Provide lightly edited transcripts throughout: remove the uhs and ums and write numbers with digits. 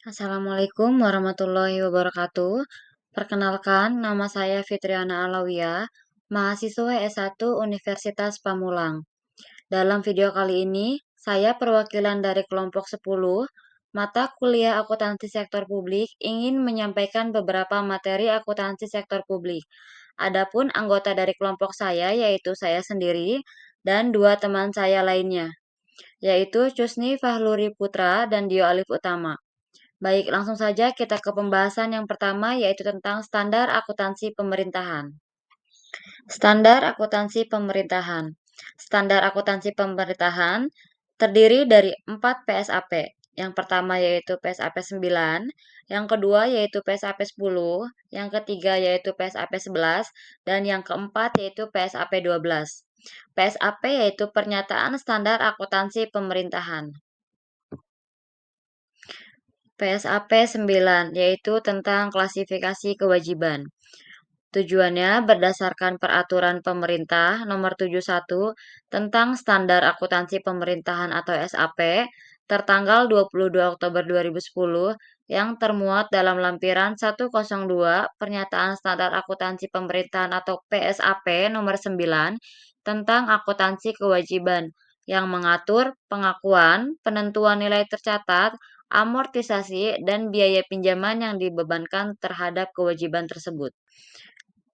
Assalamualaikum warahmatullahi wabarakatuh. Perkenalkan, nama saya Fitriana Alawiyah, mahasiswa S1 Universitas Pamulang. Dalam video kali ini, saya perwakilan dari kelompok 10, mata kuliah akuntansi sektor publik ingin menyampaikan beberapa materi akuntansi sektor publik. Adapun anggota dari kelompok saya yaitu saya sendiri dan dua teman saya lainnya, yaitu Cusni Fahluri Putra dan Dio Alif Utama. Baik, langsung saja kita ke pembahasan yang pertama yaitu tentang standar akuntansi pemerintahan. Standar akuntansi pemerintahan. Standar akuntansi pemerintahan terdiri dari 4 PSAP. Yang pertama yaitu PSAP 9, yang kedua yaitu PSAP 10, yang ketiga yaitu PSAP 11, dan yang keempat yaitu PSAP 12. PSAP yaitu Pernyataan Standar Akuntansi Pemerintahan. PSAP 9, yaitu tentang klasifikasi kewajiban. Tujuannya berdasarkan Peraturan Pemerintah Nomor 71 tentang Standar Akuntansi Pemerintahan atau SAP tertanggal 22 Oktober 2010 yang termuat dalam lampiran 102 Pernyataan Standar Akuntansi Pemerintahan atau PSAP Nomor 9 tentang akuntansi kewajiban yang mengatur pengakuan, penentuan nilai tercatat, amortisasi, dan biaya pinjaman yang dibebankan terhadap kewajiban tersebut.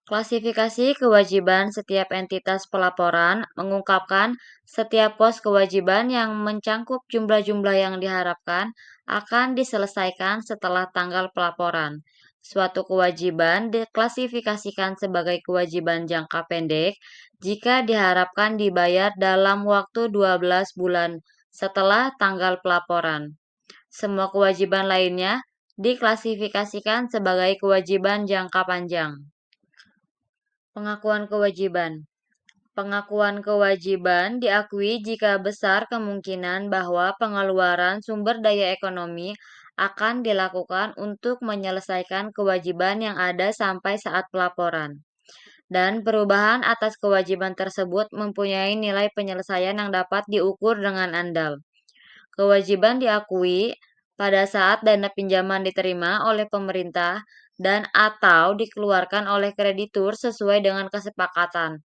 Klasifikasi kewajiban setiap entitas pelaporan mengungkapkan setiap pos kewajiban yang mencangkup jumlah-jumlah yang diharapkan akan diselesaikan setelah tanggal pelaporan. Suatu kewajiban diklasifikasikan sebagai kewajiban jangka pendek jika diharapkan dibayar dalam waktu 12 bulan setelah tanggal pelaporan. Semua kewajiban lainnya diklasifikasikan sebagai kewajiban jangka panjang. Pengakuan kewajiban. Pengakuan kewajiban diakui jika besar kemungkinan bahwa pengeluaran sumber daya ekonomi akan dilakukan untuk menyelesaikan kewajiban yang ada sampai saat pelaporan. Dan perubahan atas kewajiban tersebut mempunyai nilai penyelesaian yang dapat diukur dengan andal. Kewajiban diakui pada saat dana pinjaman diterima oleh pemerintah dan atau dikeluarkan oleh kreditur sesuai dengan kesepakatan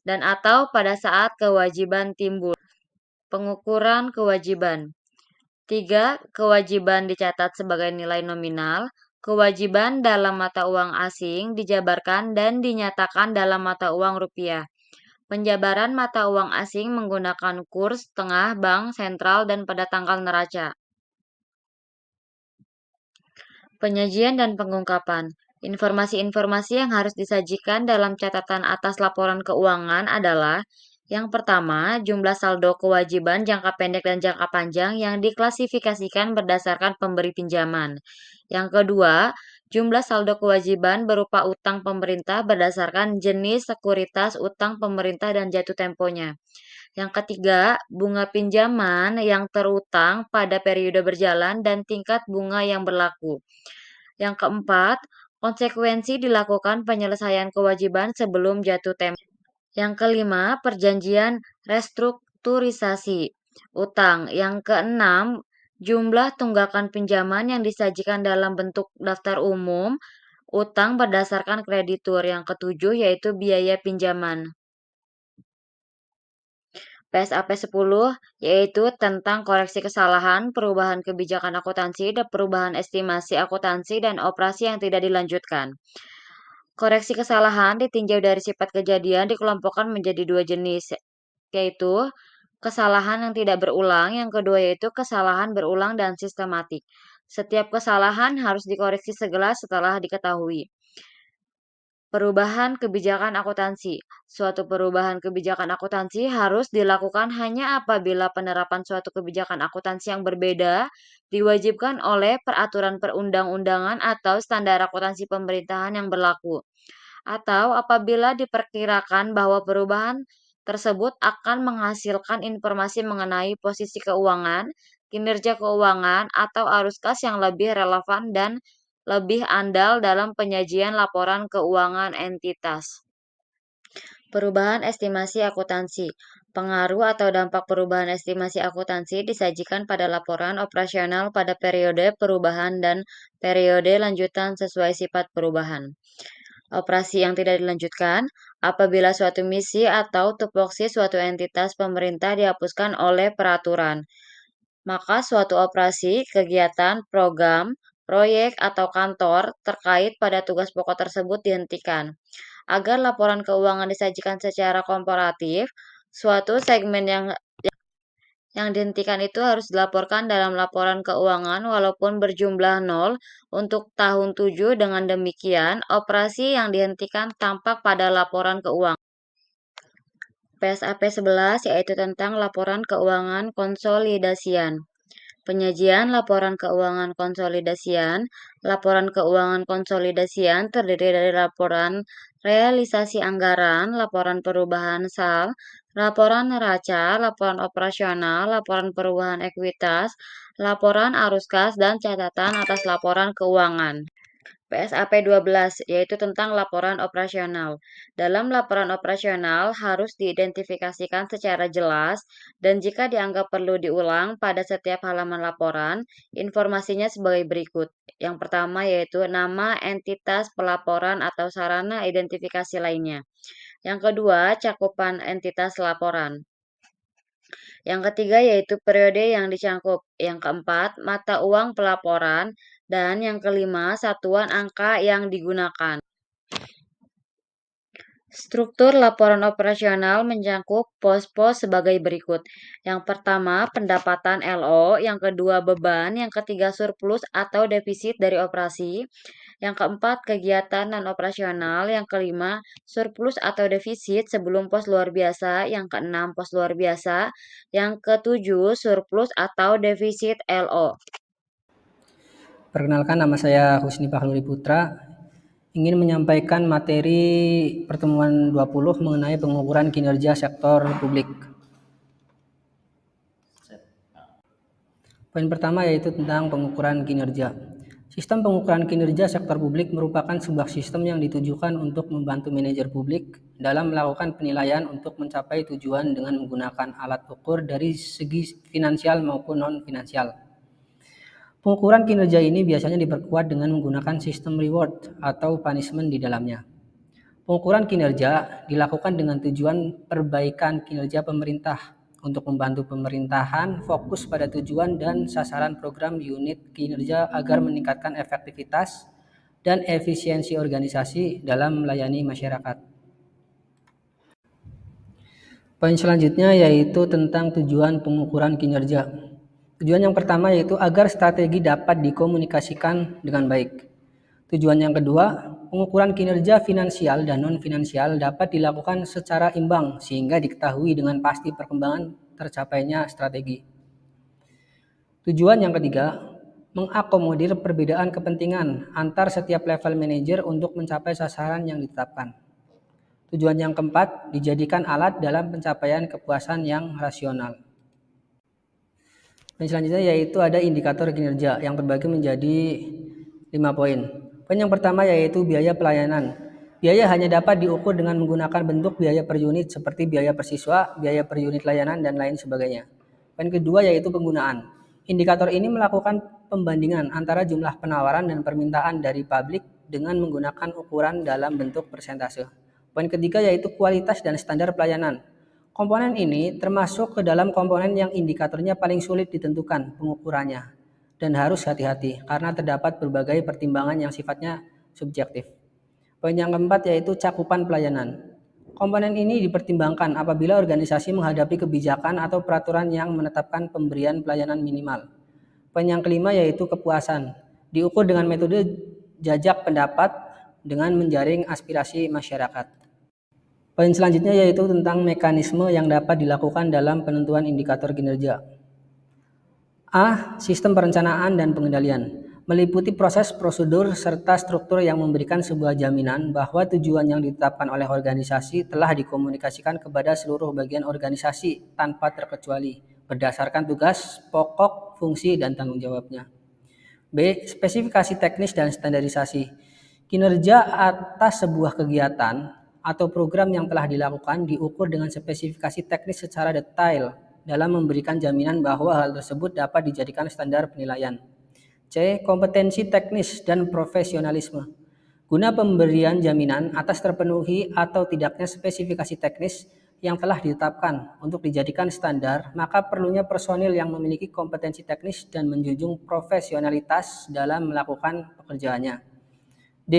dan atau pada saat kewajiban timbul. Pengukuran kewajiban. 3. Kewajiban dicatat sebagai nilai nominal. Kewajiban dalam mata uang asing dijabarkan dan dinyatakan dalam mata uang rupiah. Penjabaran mata uang asing menggunakan kurs tengah bank sentral dan pada tanggal neraca. Penyajian dan pengungkapan. Informasi-informasi yang harus disajikan dalam catatan atas laporan keuangan adalah yang pertama, jumlah saldo kewajiban jangka pendek dan jangka panjang yang diklasifikasikan berdasarkan pemberi pinjaman. Yang kedua, jumlah saldo kewajiban berupa utang pemerintah berdasarkan jenis sekuritas utang pemerintah dan jatuh temponya. Yang ketiga, bunga pinjaman yang terutang pada periode berjalan dan tingkat bunga yang berlaku. Yang keempat, konsekuensi dilakukan penyelesaian kewajiban sebelum jatuh tempo. Yang kelima, perjanjian restrukturisasi utang. Yang keenam, jumlah tunggakan pinjaman yang disajikan dalam bentuk daftar umum utang berdasarkan kreditur. Yang ketujuh yaitu biaya pinjaman. PSAP 10 yaitu tentang koreksi kesalahan, perubahan kebijakan akuntansi, dan perubahan estimasi akuntansi dan operasi yang tidak dilanjutkan. Koreksi kesalahan ditinjau dari sifat kejadian dikelompokkan menjadi dua jenis, yaitu kesalahan yang tidak berulang, yang kedua yaitu kesalahan berulang dan sistematik. Setiap kesalahan harus dikoreksi segera setelah diketahui. Perubahan kebijakan akuntansi. Suatu perubahan kebijakan akuntansi harus dilakukan hanya apabila penerapan suatu kebijakan akuntansi yang berbeda diwajibkan oleh peraturan perundang-undangan atau standar akuntansi pemerintahan yang berlaku, atau apabila diperkirakan bahwa perubahan tersebut akan menghasilkan informasi mengenai posisi keuangan, kinerja keuangan, atau arus kas yang lebih relevan dan lebih andal dalam penyajian laporan keuangan entitas. Perubahan estimasi akuntansi. Pengaruh atau dampak perubahan estimasi akuntansi disajikan pada laporan operasional pada periode perubahan dan periode lanjutan sesuai sifat perubahan. Operasi yang tidak dilanjutkan apabila suatu misi atau tupoksi suatu entitas pemerintah dihapuskan oleh peraturan, maka suatu operasi, kegiatan, program, proyek, atau kantor terkait pada tugas pokok tersebut dihentikan. Agar laporan keuangan disajikan secara komparatif, suatu segmen yang dihentikan itu harus dilaporkan dalam laporan keuangan walaupun berjumlah 0 untuk tahun 7. Dengan demikian, operasi yang dihentikan tampak pada laporan keuangan. PSAP 11 yaitu tentang laporan keuangan konsolidasian. Penyajian laporan keuangan konsolidasian. Laporan keuangan konsolidasian terdiri dari laporan realisasi anggaran, laporan perubahan SAL, laporan neraca, laporan operasional, laporan perubahan ekuitas, laporan arus kas, dan catatan atas laporan keuangan. PSAP 12 yaitu tentang laporan operasional. Dalam laporan operasional harus diidentifikasikan secara jelas dan jika dianggap perlu diulang pada setiap halaman laporan, informasinya sebagai berikut. Yang pertama yaitu nama entitas pelaporan atau sarana identifikasi lainnya. Yang kedua, cakupan entitas laporan. Yang ketiga yaitu periode yang dicangkup. Yang keempat, mata uang pelaporan. Dan yang kelima, satuan angka yang digunakan. Struktur laporan operasional mencakup pos-pos sebagai berikut. Yang pertama, pendapatan LO, yang kedua, beban, yang ketiga, surplus atau defisit dari operasi, yang keempat, kegiatan non-operasional, yang kelima, surplus atau defisit sebelum pos luar biasa, yang keenam, pos luar biasa, yang ketujuh, surplus atau defisit LO. Perkenalkan, nama saya Husni Pahluri Putra. Ingin menyampaikan materi pertemuan 20 mengenai pengukuran kinerja sektor publik. Poin pertama yaitu tentang pengukuran kinerja. Sistem pengukuran kinerja sektor publik merupakan sebuah sistem yang ditujukan untuk membantu manajer publik dalam melakukan penilaian untuk mencapai tujuan dengan menggunakan alat ukur dari segi finansial maupun non-finansial. Pengukuran kinerja ini biasanya diperkuat dengan menggunakan sistem reward atau punishment di dalamnya. Pengukuran kinerja dilakukan dengan tujuan perbaikan kinerja pemerintah untuk membantu pemerintahan fokus pada tujuan dan sasaran program unit kinerja agar meningkatkan efektivitas dan efisiensi organisasi dalam melayani masyarakat. Poin selanjutnya yaitu tentang tujuan pengukuran kinerja. Tujuan yang pertama yaitu agar strategi dapat dikomunikasikan dengan baik. Tujuan yang kedua, pengukuran kinerja finansial dan non-finansial dapat dilakukan secara imbang sehingga diketahui dengan pasti perkembangan tercapainya strategi. Tujuan yang ketiga, mengakomodir perbedaan kepentingan antar setiap level manajer untuk mencapai sasaran yang ditetapkan. Tujuan yang keempat, dijadikan alat dalam pencapaian kepuasan yang rasional. Dan selanjutnya yaitu ada indikator kinerja yang terbagi menjadi 5 poin. Poin yang pertama yaitu biaya pelayanan. Biaya hanya dapat diukur dengan menggunakan bentuk biaya per unit seperti biaya per siswa, biaya per unit layanan, dan lain sebagainya. Poin kedua yaitu penggunaan. Indikator ini melakukan pembandingan antara jumlah penawaran dan permintaan dari publik dengan menggunakan ukuran dalam bentuk persentase. Poin ketiga yaitu kualitas dan standar pelayanan. Komponen ini termasuk ke dalam komponen yang indikatornya paling sulit ditentukan pengukurannya dan harus hati-hati karena terdapat berbagai pertimbangan yang sifatnya subjektif. Poin yang keempat yaitu cakupan pelayanan. Komponen ini dipertimbangkan apabila organisasi menghadapi kebijakan atau peraturan yang menetapkan pemberian pelayanan minimal. Poin yang kelima yaitu kepuasan. Diukur dengan metode jajak pendapat dengan menjaring aspirasi masyarakat. Poin selanjutnya yaitu tentang mekanisme yang dapat dilakukan dalam penentuan indikator kinerja. A. Sistem perencanaan dan pengendalian. Meliputi proses, prosedur, serta struktur yang memberikan sebuah jaminan bahwa tujuan yang ditetapkan oleh organisasi telah dikomunikasikan kepada seluruh bagian organisasi tanpa terkecuali, berdasarkan tugas, pokok, fungsi, dan tanggung jawabnya. B. Spesifikasi teknis dan standarisasi. Kinerja atas sebuah kegiatan atau program yang telah dilakukan diukur dengan spesifikasi teknis secara detail dalam memberikan jaminan bahwa hal tersebut dapat dijadikan standar penilaian. C. Kompetensi teknis dan profesionalisme. Guna pemberian jaminan atas terpenuhi atau tidaknya spesifikasi teknis yang telah ditetapkan untuk dijadikan standar, maka perlunya personil yang memiliki kompetensi teknis dan menjunjung profesionalitas dalam melakukan pekerjaannya. D.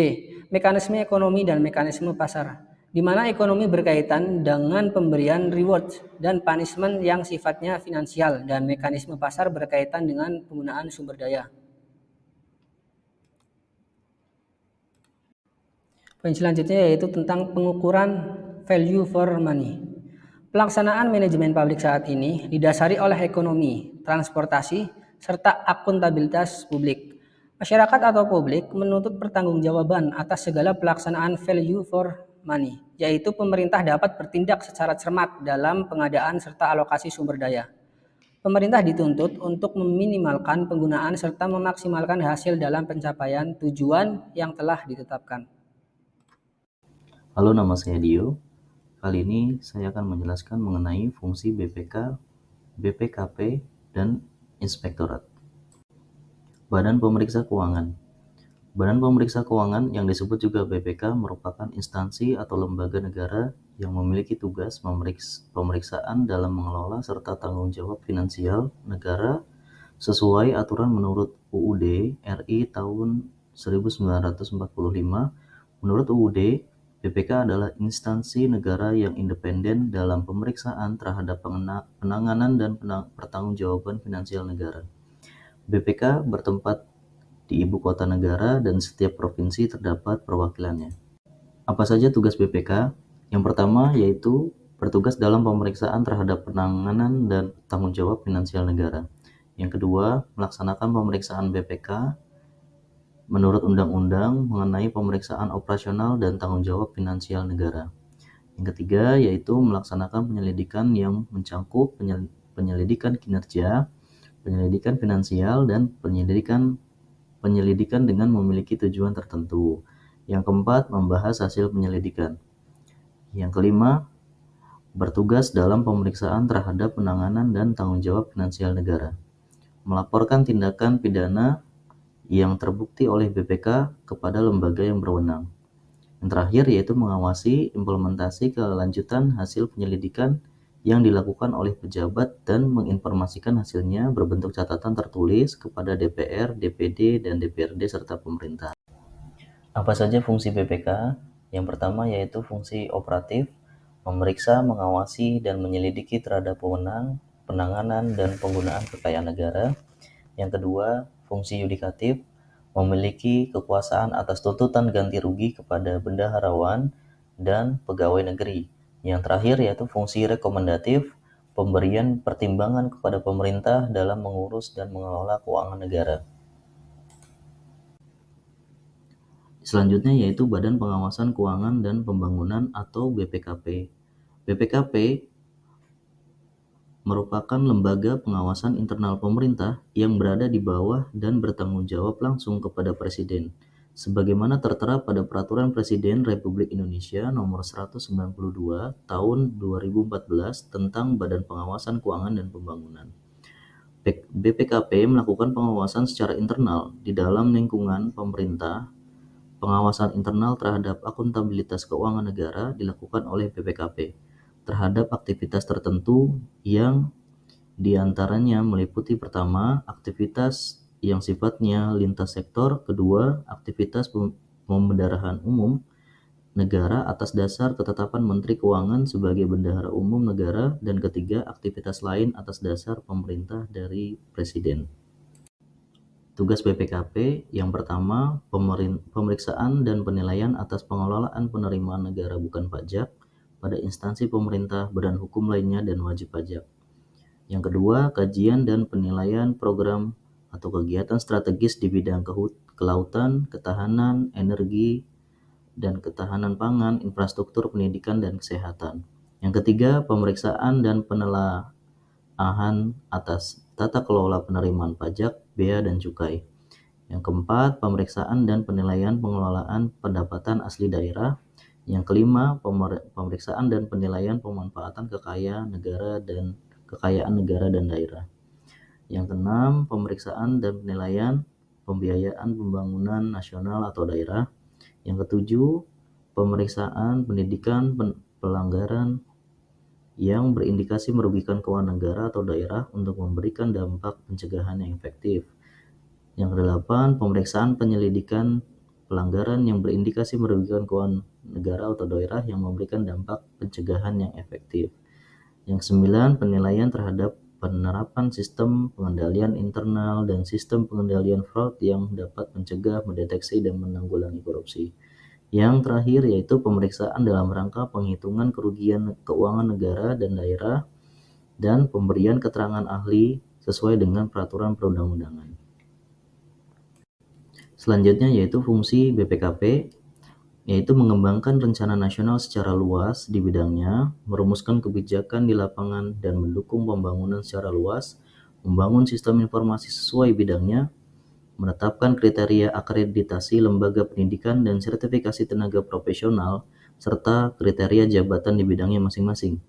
Mekanisme ekonomi dan mekanisme pasar, di mana ekonomi berkaitan dengan pemberian reward dan punishment yang sifatnya finansial, dan mekanisme pasar berkaitan dengan penggunaan sumber daya. Poin selanjutnya yaitu tentang pengukuran value for money. Pelaksanaan manajemen pabrik saat ini didasari oleh ekonomi, transportasi, serta akuntabilitas publik. Masyarakat atau publik menuntut pertanggungjawaban atas segala pelaksanaan value for money, yaitu pemerintah dapat bertindak secara cermat dalam pengadaan serta alokasi sumber daya. Pemerintah dituntut untuk meminimalkan penggunaan serta memaksimalkan hasil dalam pencapaian tujuan yang telah ditetapkan. Halo, nama saya Dio. Kali ini saya akan menjelaskan mengenai fungsi BPK, BPKP, dan Inspektorat. Badan Pemeriksa Keuangan. Badan Pemeriksa Keuangan yang disebut juga BPK merupakan instansi atau lembaga negara yang memiliki tugas pemeriksaan dalam mengelola serta tanggung jawab finansial negara sesuai aturan menurut UUD RI tahun 1945. Menurut UUD, BPK adalah instansi negara yang independen dalam pemeriksaan terhadap penanganan dan pertanggungjawaban finansial negara. BPK bertempat di ibu kota negara dan setiap provinsi terdapat perwakilannya. Apa saja tugas BPK? Yang pertama yaitu bertugas dalam pemeriksaan terhadap penanganan dan tanggung jawab finansial negara. Yang kedua, melaksanakan pemeriksaan BPK menurut undang-undang mengenai pemeriksaan operasional dan tanggung jawab finansial negara. Yang ketiga yaitu melaksanakan penyelidikan yang mencangkup penyelidikan kinerja, penyelidikan finansial, dan penyelidikan dengan memiliki tujuan tertentu. Yang keempat, membahas hasil penyelidikan. Yang kelima, bertugas dalam pemeriksaan terhadap penanganan dan tanggung jawab finansial negara. Melaporkan tindakan pidana yang terbukti oleh BPK kepada lembaga yang berwenang. Yang terakhir yaitu mengawasi implementasi kelanjutan hasil penyelidikan yang dilakukan oleh pejabat dan menginformasikan hasilnya berbentuk catatan tertulis kepada DPR, DPD, dan DPRD serta pemerintah. Apa saja fungsi BPK? Yang pertama yaitu fungsi operatif, memeriksa, mengawasi, dan menyelidiki terhadap wewenang, penanganan, dan penggunaan kekayaan negara. Yang kedua, fungsi yudikatif, memiliki kekuasaan atas tuntutan ganti rugi kepada bendaharawan dan pegawai negeri. Yang terakhir yaitu fungsi rekomendatif, pemberian pertimbangan kepada pemerintah dalam mengurus dan mengelola keuangan negara. Selanjutnya yaitu Badan Pengawasan Keuangan dan Pembangunan atau BPKP. BPKP merupakan lembaga pengawasan internal pemerintah yang berada di bawah dan bertanggung jawab langsung kepada Presiden, sebagaimana tertera pada Peraturan Presiden Republik Indonesia Nomor 192 Tahun 2014 tentang Badan Pengawasan Keuangan dan Pembangunan. BPKP melakukan pengawasan secara internal di dalam lingkungan pemerintah. Pengawasan internal terhadap akuntabilitas keuangan negara dilakukan oleh BPKP terhadap aktivitas tertentu yang diantaranya meliputi pertama, aktivitas yang sifatnya lintas sektor, kedua, aktivitas pembendaharaan umum negara atas dasar ketetapan Menteri Keuangan sebagai bendahara umum negara, dan ketiga, aktivitas lain atas dasar pemerintah dari Presiden. Tugas BPKP yang pertama, pemeriksaan dan penilaian atas pengelolaan penerimaan negara bukan pajak pada instansi pemerintah, badan hukum lainnya, dan wajib pajak. Yang kedua, kajian dan penilaian program atau kegiatan strategis di bidang kelautan, ketahanan, energi, dan ketahanan pangan, infrastruktur, pendidikan, dan kesehatan. Yang ketiga, pemeriksaan dan penelaahan atas tata kelola penerimaan pajak, bea, dan cukai. Yang keempat, pemeriksaan dan penilaian pengelolaan pendapatan asli daerah. Yang kelima, pemeriksaan dan penilaian pemanfaatan kekayaan negara dan daerah. Yang keenam, pemeriksaan dan penilaian pembiayaan pembangunan nasional atau daerah. Yang ketujuh, pemeriksaan pendidikan pelanggaran yang berindikasi merugikan keuangan negara atau daerah untuk memberikan dampak pencegahan yang efektif. Yang kedelapan, pemeriksaan penyelidikan pelanggaran yang berindikasi merugikan keuangan negara atau daerah yang memberikan dampak pencegahan yang efektif. Yang kesembilan, penilaian terhadap penerapan sistem pengendalian internal dan sistem pengendalian fraud yang dapat mencegah, mendeteksi, dan menanggulangi korupsi. Yang terakhir yaitu pemeriksaan dalam rangka penghitungan kerugian keuangan negara dan daerah dan pemberian keterangan ahli sesuai dengan peraturan perundang-undangan. Selanjutnya yaitu fungsi BPKP, yaitu mengembangkan rencana nasional secara luas di bidangnya, merumuskan kebijakan di lapangan dan mendukung pembangunan secara luas, membangun sistem informasi sesuai bidangnya, menetapkan kriteria akreditasi lembaga pendidikan dan sertifikasi tenaga profesional, serta kriteria jabatan di bidangnya masing-masing.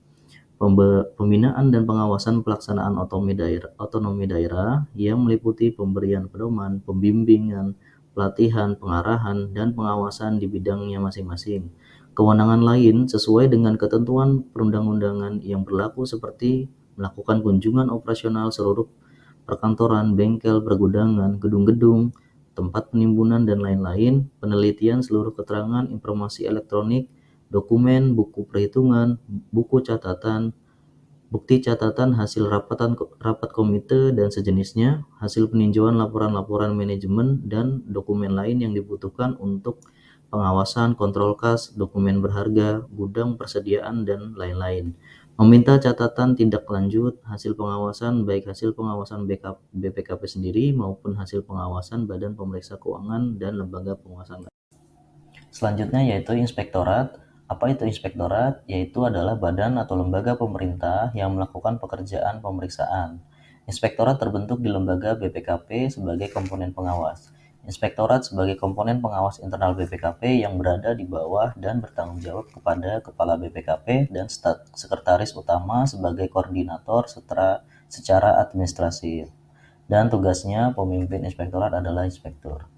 Pembinaan dan pengawasan pelaksanaan otonomi daerah yang meliputi pemberian pedoman, pembimbingan, pelatihan, pengarahan, dan pengawasan di bidangnya masing-masing. Kewenangan lain sesuai dengan ketentuan perundang-undangan yang berlaku seperti melakukan kunjungan operasional seluruh perkantoran, bengkel, pergudangan, gedung-gedung, tempat penimbunan, dan lain-lain, penelitian seluruh keterangan, informasi elektronik, dokumen, buku perhitungan, buku catatan, bukti catatan hasil rapat komite dan sejenisnya, hasil peninjauan laporan-laporan manajemen, dan dokumen lain yang dibutuhkan untuk pengawasan, kontrol kas, dokumen berharga, gudang persediaan, dan lain-lain. Meminta catatan tindak lanjut hasil pengawasan, baik hasil pengawasan BPKP sendiri maupun hasil pengawasan Badan Pemeriksa Keuangan dan lembaga pengawasan. Selanjutnya yaitu inspektorat. Apa itu inspektorat? Yaitu adalah badan atau lembaga pemerintah yang melakukan pekerjaan pemeriksaan. Inspektorat terbentuk di lembaga BPKP sebagai komponen pengawas. Inspektorat sebagai komponen pengawas internal BPKP yang berada di bawah dan bertanggung jawab kepada Kepala BPKP dan Sekretaris Utama sebagai koordinator secara administrasi. Dan tugasnya pemimpin inspektorat adalah inspektur.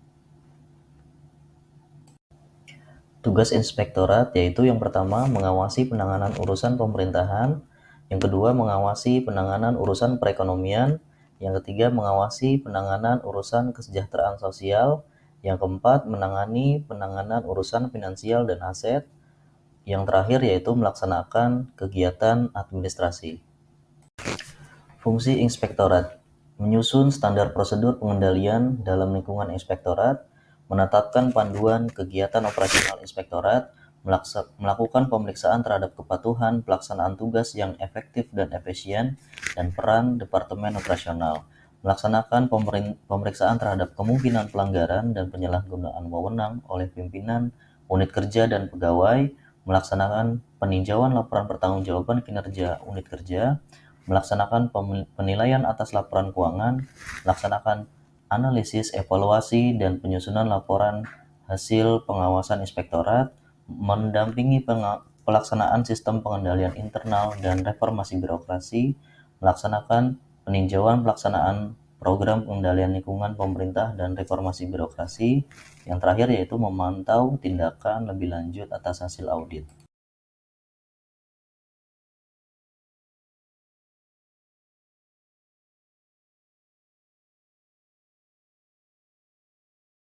Tugas inspektorat yaitu yang pertama mengawasi penanganan urusan pemerintahan, yang kedua mengawasi penanganan urusan perekonomian, yang ketiga mengawasi penanganan urusan kesejahteraan sosial, yang keempat menangani penanganan urusan finansial dan aset, yang terakhir yaitu melaksanakan kegiatan administrasi. Fungsi inspektorat: menyusun standar prosedur pengendalian dalam lingkungan inspektorat, menetapkan panduan kegiatan operasional inspektorat, melakukan pemeriksaan terhadap kepatuhan pelaksanaan tugas yang efektif dan efisien, dan peran Departemen Operasional, melaksanakan pemeriksaan terhadap kemungkinan pelanggaran dan penyalahgunaan wewenang oleh pimpinan, unit kerja, dan pegawai, melaksanakan peninjauan laporan pertanggungjawaban kinerja unit kerja, melaksanakan penilaian atas laporan keuangan, melaksanakan analisis, evaluasi, dan penyusunan laporan hasil pengawasan inspektorat, mendampingi pelaksanaan sistem pengendalian internal dan reformasi birokrasi, melaksanakan peninjauan pelaksanaan program pengendalian lingkungan pemerintah dan reformasi birokrasi, yang terakhir yaitu memantau tindakan lebih lanjut atas hasil audit.